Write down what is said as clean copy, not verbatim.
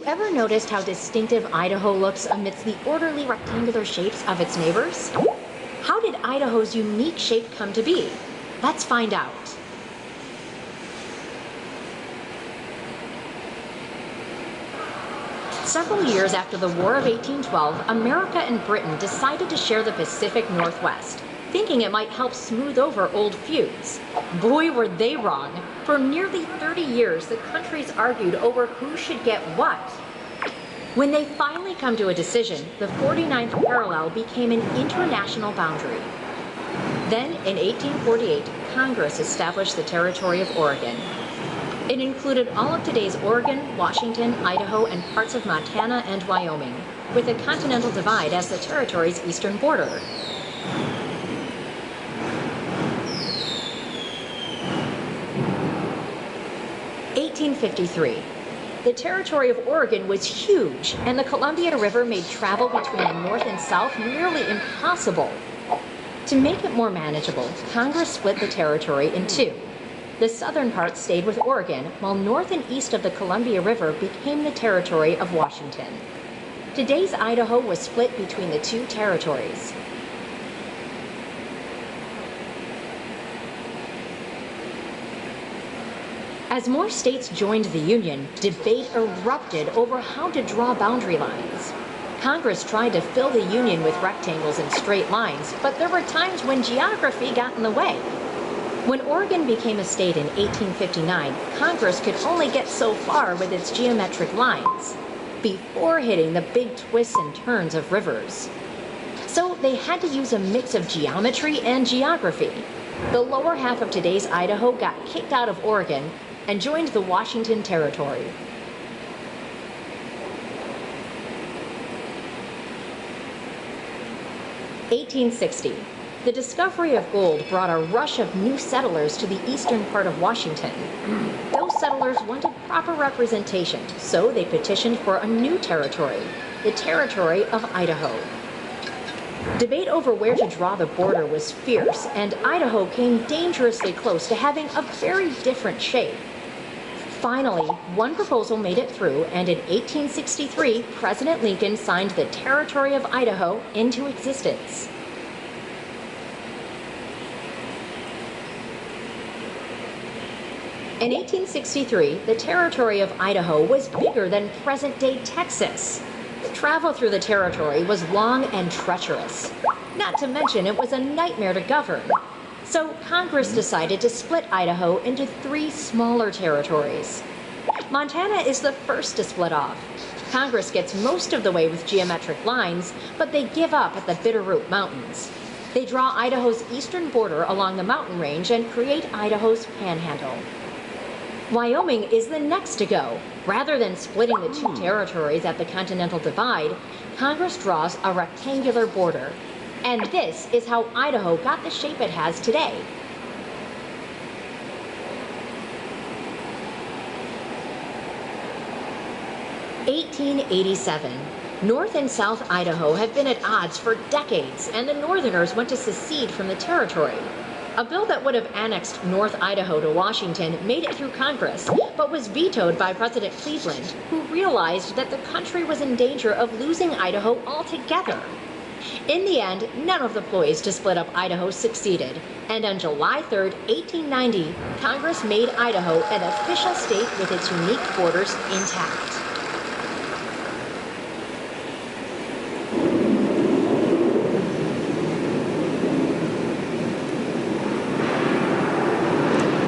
Ever noticed how distinctive Idaho looks amidst the orderly rectangular shapes of its neighbors? How did Idaho's unique shape come to be? Let's find out. Several years after the War of 1812, America and Britain decided to share the Pacific Northwest, thinking it might help smooth over old feuds. Boy, were they wrong. For nearly 30 years, the countries argued over who should get what. When they finally come to a decision, the 49th parallel became an international boundary. Then, in 1848, Congress established the Territory of Oregon. It included all of today's Oregon, Washington, Idaho, and parts of Montana and Wyoming, with the Continental Divide as the territory's eastern border. (1853). The Territory of Oregon was huge, and the Columbia River made travel between the north and south nearly impossible. To make it more manageable, Congress split the territory in two. The southern part stayed with Oregon, while north and east of the Columbia River became the Territory of Washington. Today's Idaho was split between the two territories. As more states joined the Union, debate erupted over how to draw boundary lines. Congress tried to fill the Union with rectangles and straight lines, but there were times when geography got in the way. When Oregon became a state in 1859, Congress could only get so far with its geometric lines, before hitting the big twists and turns of rivers. So they had to use a mix of geometry and geography. The lower half of today's Idaho got kicked out of Oregon and joined the Washington Territory. (1860). The discovery of gold brought a rush of new settlers to the eastern part of Washington. Those settlers wanted proper representation, so they petitioned for a new territory, the Territory of Idaho. Debate over where to draw the border was fierce, and Idaho came dangerously close to having a very different shape. Finally, one proposal made it through, and in 1863, President Lincoln signed the Territory of Idaho into existence. In 1863, the Territory of Idaho was bigger than present-day Texas. Travel through the territory was long and treacherous. Not to mention, it was a nightmare to govern. So Congress decided to split Idaho into 3 smaller territories. Montana is the first to split off. Congress gets most of the way with geometric lines, but they give up at the Bitterroot Mountains. They draw Idaho's eastern border along the mountain range and create Idaho's Panhandle. Wyoming is the next to go. Rather than splitting the 2 territories at the Continental Divide, Congress draws a rectangular border. And this is how Idaho got the shape it has today. (1887). North and South Idaho have been at odds for decades, and the Northerners want to secede from the territory. A bill that would have annexed North Idaho to Washington made it through Congress, but was vetoed by President Cleveland, who realized that the country was in danger of losing Idaho altogether. In the end, none of the ploys to split up Idaho succeeded, and on July 3, 1890, Congress made Idaho an official state with its unique borders intact.